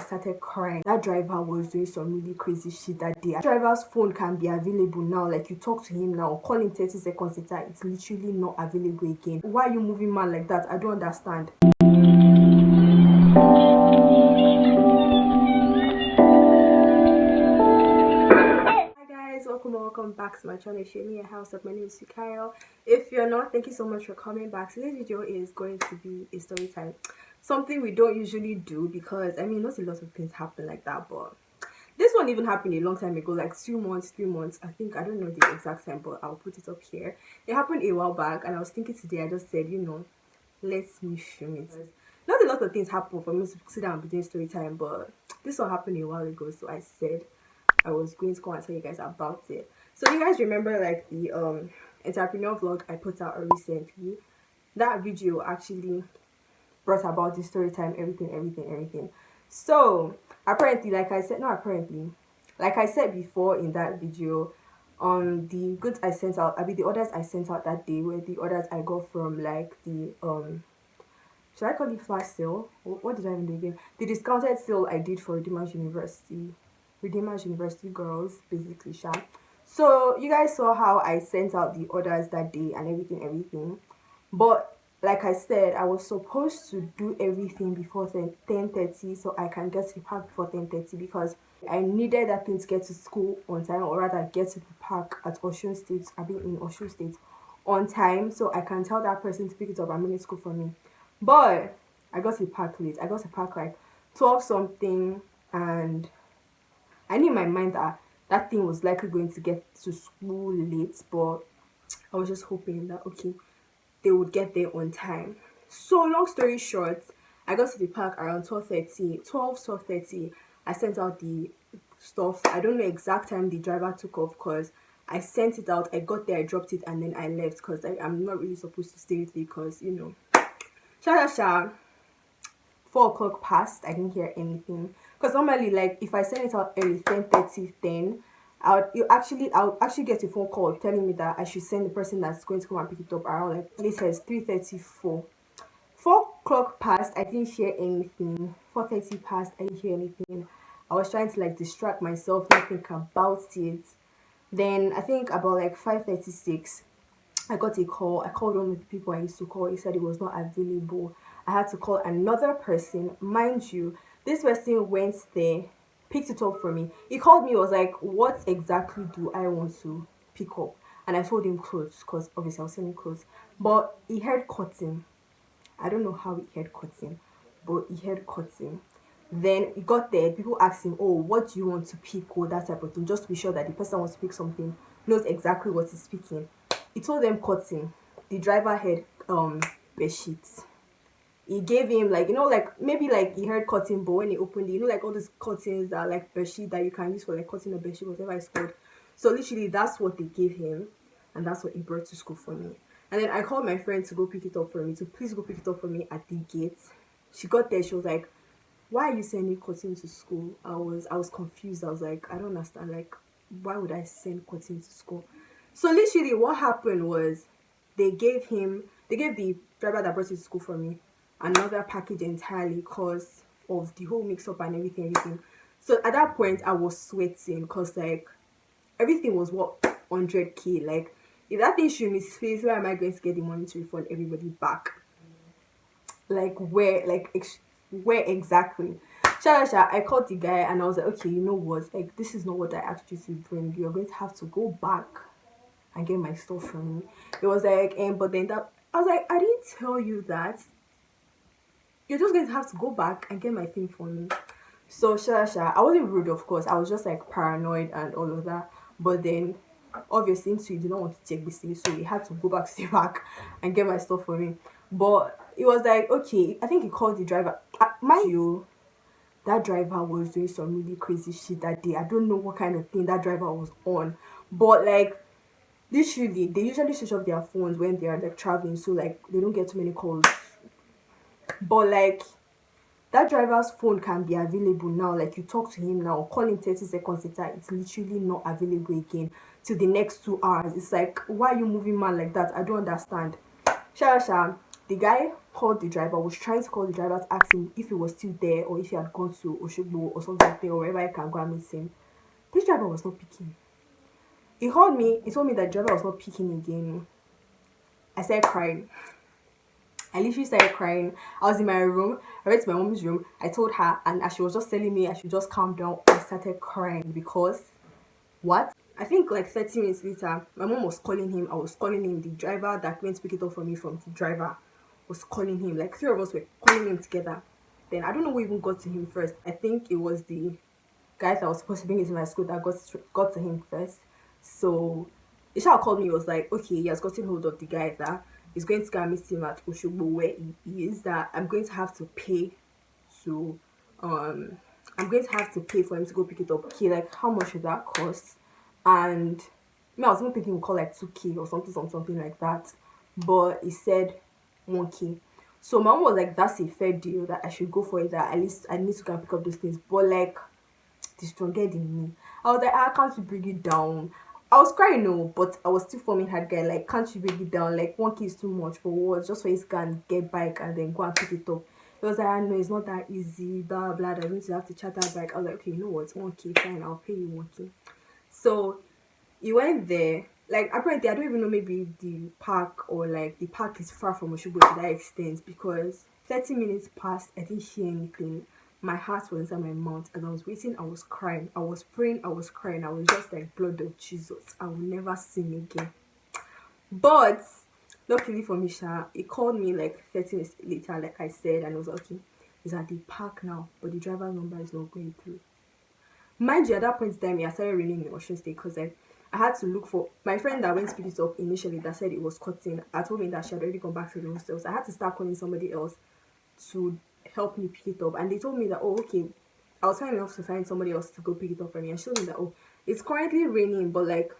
started crying. That driver was doing some really crazy shit that day. That driver's phone can be available now, like you talk to him now, call him 30 seconds later, it's literally not available again. Why are you moving man like that? I don't understand. Welcome back to my channel. Share house up. My name is Fikayo. If you're not, thank you so much for coming back. Today's video is going to be a story time, something we don't usually do because I mean not a lot of things happen like that, but this one even happened a long time ago, like 2 months, 3 months, I think. I don't know the exact time, but I'll put it up here. It happened a while back and I was thinking today, I just said, let me film it. Not a lot of things happen for me to sit down and be doing story time, but this one happened a while ago, so I said I was going to go and tell you guys about it. So you guys remember like the entrepreneur vlog I put out recently? That video actually brought about the story time, everything. So apparently, like I said before in that video, the goods I sent out, the orders I sent out that day were the orders I got from like the should I call it flash sale? What did I even do again? The discounted sale I did for Redeemers University girls, basically, Sha. So you guys saw how I sent out the orders that day and everything. But like I said, I was supposed to do everything before 10:30 so I can get to the park before 10:30 because I needed that thing to get to school on time, or rather get to the park at Osun State. I've been in Osun State on time so I can tell that person to pick it up and bring it to school for me. But I got to the park late. I got to the park like 12 something, and I knew in my mind that thing was likely going to get to school late, but I was just hoping that okay, they would get there on time. So long story short, I got to the park around 12:30. I sent out the stuff. I don't know exact time the driver took off because I sent it out, I got there, I dropped it, and then I left because I'm not really supposed to stay with it because sha 4 o'clock passed. I didn't hear anything because normally, like, if I send it out early 10:30, then I'll actually get a phone call telling me that I should send the person that's going to come and pick it up around like latest 3:34. 4 o'clock passed, I didn't hear anything. 4:30 passed, I didn't hear anything. I was trying to like distract myself, not think about it. Then I think about like 5:36, I got a call. I called one of the people I used to call. He said it was not available. I had to call another person. Mind you, this person went there, picked it up for me. He called me, was like, what exactly do I want to pick up? And I told him clothes, because obviously I was selling clothes. But he heard cotton. I don't know how he heard cotton, but he heard cotton. Then he got there, people asked him, oh, what do you want to pick, or that type of thing, just to be sure that the person wants to pick something knows exactly what he's picking. He told them cotton. The driver had bed sheets. He gave him like, like maybe like he heard cotton, but when he opened it, like all these cottons that are like bed sheet that you can use for like cotton or bed sheet, whatever it's called. So literally that's what they gave him, and that's what he brought to school for me. And then I called my friend to go pick it up for me, to please go pick it up for me at the gate. She got there, she was like, why are you sending cotton to school? I was confused. I was like, I don't understand, like, why would I send cotton to school? So literally what happened was they gave the driver that brought it to school for me another package entirely because of the whole mix-up and everything. So at that point I was sweating because like everything was what 100k. Like if that thing should misplace, where am I going to get the money to refund everybody back? Like where exactly? I called the guy and I was like, okay, you know what, like this is not what I asked you to bring. You're going to have to go back and get my stuff from me. It was like, but then that I was like, I didn't tell you that. You're just going to have to go back and get my thing for me. So I wasn't rude, of course. I was just like paranoid and all of that. But then obviously so you did not want to check this thing, so he had to go back to the back and get my stuff for me. But it was like, okay, I think he called the driver. Mind you, that driver was doing some really crazy shit that day. I don't know what kind of thing that driver was on, but like literally they usually switch off their phones when they are like traveling, so like they don't get too many calls. But like that driver's phone can be available now, like you talk to him now, call him 30 seconds later, it's literally not available again till the next 2 hours. It's like, why are you moving man like that? I don't understand. Sha The guy called the driver, was trying to call the driver to ask him if he was still there or if he had gone to Oshogbo or something like that, or wherever I can go and meet him. This driver was not picking. He called me, he told me that driver was not picking again. I started crying. I literally started crying. I was in my room. I went to my mom's room. I told her, and as she was just telling me I should just calm down, I started crying because what? I think like 30 minutes later, my mom was calling him. I was calling him. The driver that went to pick it up for me from the driver was calling him. Like three of us were calling him together. Then I don't know who even got to him first. I think it was the guy that was supposed to bring it to my school that got to him first. So Isha called me. He was like, okay, he has gotten hold of the guy that is going to go and meet him at Oshogbo where he is. That I'm going to have to pay to um I'm going to have to pay for him to go pick it up. Okay, like how much would that cost? And I was even thinking we'll call like 2K or something like that. But he said 1K. So my mom was like, that's a fair deal that I should go for it, that at least I need to go and pick up those things. But like the stronger in me. I was like, can't you bring it down? I was crying, no, but I was still forming hard guy. Like, can't you bring it down? Like, 1K is too much for what? Just for his can get bike and then go and pick it up. He was like, I know it's not that easy, blah blah. I'm going to have to charter bike. I was like, okay, you know what? 1K, fine, I'll pay you 1K. So he went there. Like apparently, I don't even know. Maybe the park or like the park is far from Oshobo to that extent because 30 minutes passed. I didn't hear anything. My heart was inside my mouth. As I was waiting, I was crying. I was praying. I was crying. I was just like, blood of Jesus, I will never sin again. But luckily for me, he called me like 30 minutes later, like I said, and it was okay. He's at the park now, but the driver's number is not going through. Mind you, at that point in time, it started raining in Ocean State because I had to look for my friend that went to pick it up initially that said it was cutting. I told me that she had already gone back to the hostel. So I had to start calling somebody else to help me pick it up. And they told me that, oh, okay, I was trying enough to find somebody else to go pick it up for me. And she told me that, oh, it's currently raining, but like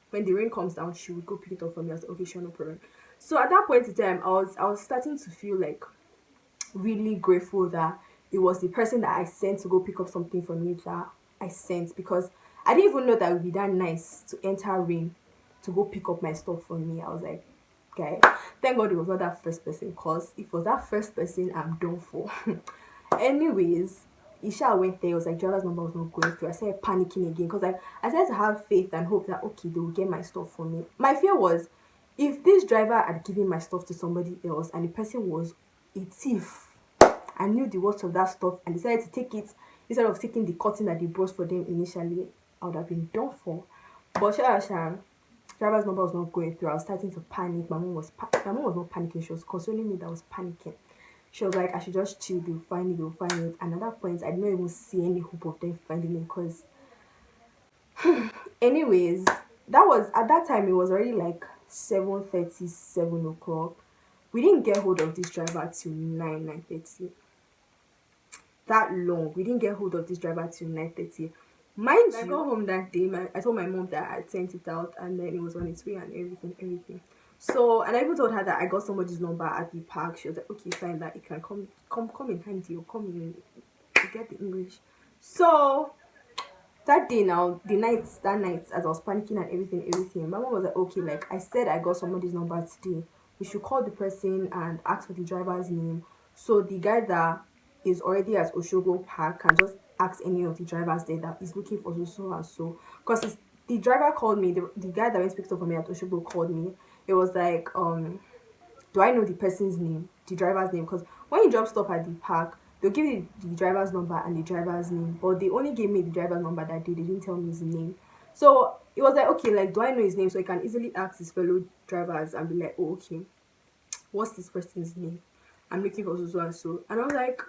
when the rain comes down, she would go pick it up for me. I was like, okay, sure, no problem. So at that point in time, I was starting to feel like really grateful that it was the person that I sent to go pick up something for me that I sent, because I didn't even know that it would be that nice to enter rain to go pick up my stuff for me. I was like, okay, thank God it was not that first person, because if it was that first person, I'm done for. Anyways, Isha went there. It was like driver's number was not going through. I started panicking again because I started to have faith and hope that okay, they will get my stuff for me. My fear was if this driver had given my stuff to somebody else and the person was a thief, I knew the worth of that stuff and decided to take it instead of taking the cotton that they brought for them initially, I would have been done for. But driver's number was not going through. I was starting to panic. My mom was not panicking. She was consoling me that I was panicking. She was like, I should just chill. They'll find it. They'll find it. And at that point, I didn't even see any hope of them finding it because, anyways, that was at that time. It was already like 7:30, 7 o'clock. We didn't get hold of this driver till 9:30. That long. We didn't get hold of this driver till 9:30. Mind you, I got home that day. I told my mom that I had sent it out and then it was on its way and everything. So, and I even told her that I got somebody's number at the park. She was like, okay, fine, that it can come in handy or come in, you get the English. So that day now, that night, as I was panicking and everything, my mom was like, okay, like I said, I got somebody's number today. We should call the person and ask for the driver's name. So the guy that is already at Oshogo Park can just ask any of the drivers there that is looking for so and so. Because the driver called me, the guy that went to pick up for me at Oshogo called me. It was like, do I know the person's name, the driver's name? Because when you drop stuff at the park, they'll give you the driver's number and the driver's name. But they only gave me the driver's number that day. They didn't tell me his name. So it was like, okay, like, do I know his name? So I can easily ask his fellow drivers and be like, oh, okay, what's this person's name? I'm looking for so and so. And I was like,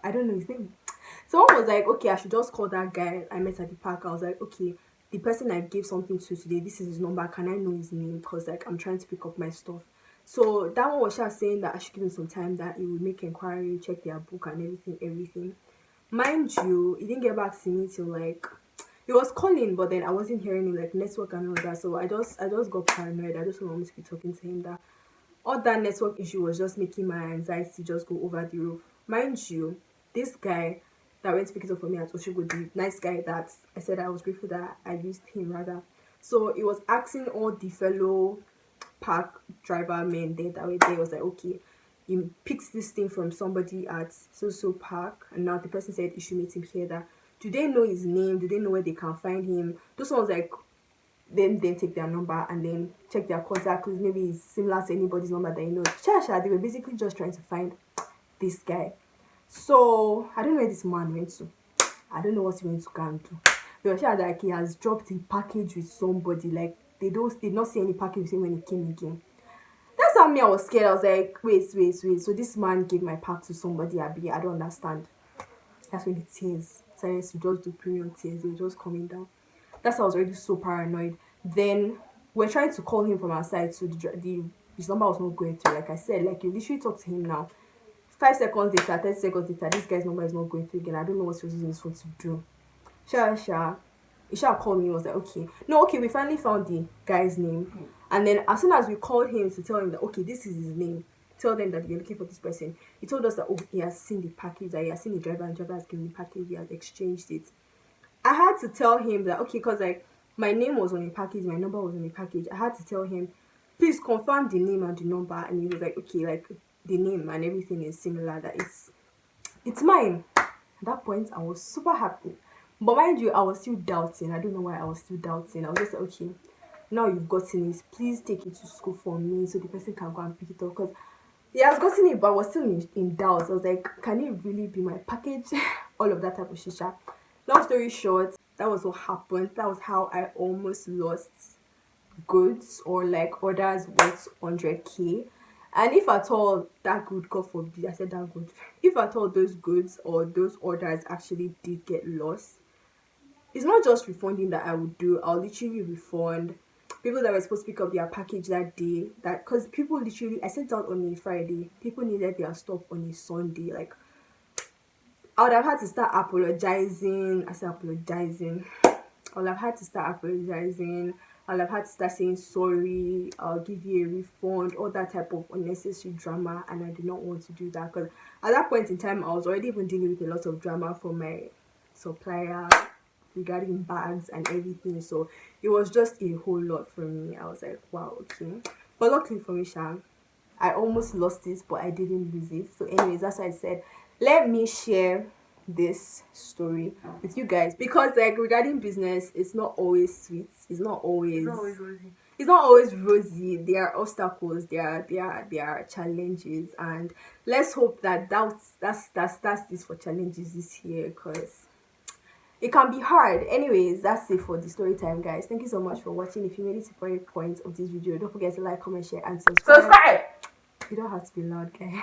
I don't know his name. Someone was like, okay, I should just call that guy I met at the park. I was like, okay, the person I gave something to today, this is his number. Can I know his name? Because like I'm trying to pick up my stuff. So that one was just saying that I should give him some time, that he would make inquiry, check their book and everything. Mind you, he didn't get back to me till like he was calling, but then I wasn't hearing him, like network and all that. So I just got paranoid. I just wanted to be talking to him, that all that network issue was just making my anxiety just go over the roof. Mind you, this guy that went to pick it up for me at Oshogo, the nice guy that I said I was grateful that I used him rather. So it was asking all the fellow park driver men there that were there. It was like, okay, he picks this thing from somebody at so park, and now the person said he should meet him here. That do they know his name? Do they know where they can find him? Those ones like then take their number and then check their contact because maybe it's similar to anybody's number that you know. They were basically just trying to find this guy. So I don't know where this man went to. I don't know what he went to go and do. They were sure that he has dropped a package with somebody. Like they did not see any package with him when he came again. That's how me I was scared. I was like, wait. So this man gave my pack to somebody. I don't understand. That's when the tears started to just do premium tears. They were just coming down. That's why I was already so paranoid. Then we're trying to call him from our side, so his number was not going through. Like I said, like you literally talk to him now. 5 seconds later, 30 seconds later, this guy's number is not going through again. I don't know what he was using his phone to do. Isha called me and was like, okay. No, okay, we finally found the guy's name. And then as soon as we called him to tell him that, okay, this is his name, tell them that you're looking for this person, he told us that, oh, he has seen the package, that he has seen the driver, and the driver has given the package, he has exchanged it. I had to tell him that, okay, because like my name was on the package, my number was on the package. I had to tell him, please confirm the name and the number. And he was like, okay, like the name and everything is similar, that it's mine. At that point, I was super happy. But mind you, I was still doubting. I don't know why I was still doubting. I was just like, okay, now you've gotten it, please take it to school for me so the person can go and pick it up. Because he has gotten it, but I was still in doubt. I was like, can it really be my package? All of that type of shisha. Long story short, that was what happened. That was how I almost lost goods or like orders worth 100k. And if at all that good, God forbid, I said that good. If at all those goods or those orders actually did get lost, it's not just refunding that I would do. I'll literally refund people that were supposed to pick up their package that day. That because people literally, I sent out on a Friday. People needed their stuff on a Sunday. Like I would have had to start apologizing. I said apologizing. I would have had to start apologizing. I would have had to start saying sorry. I'll give you a refund. All that type of unnecessary drama, and I did not want to do that because at that point in time, I was already even dealing with a lot of drama from my supplier regarding bags and everything. So it was just a whole lot for me. I was like, wow, okay. But luckily for me, I almost lost it, but I didn't lose it. So anyways, that's why I said, let me share this story with you guys, because like regarding business, it's not always sweet. It's not always rosy. It's not always rosy. There are obstacles, there are challenges, and let's hope that that's this for challenges this year, because it can be hard. Anyways, that's it for the story time, guys. Thank you so much for watching. If you made it to the point of this video, don't forget to like, comment, share, and subscribe. You don't have to be loud, guys.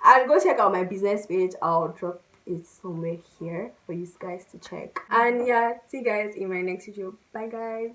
And go check out my business page. I'll drop it somewhere here for you guys to check. And yeah, see you guys in my next video. Bye, guys.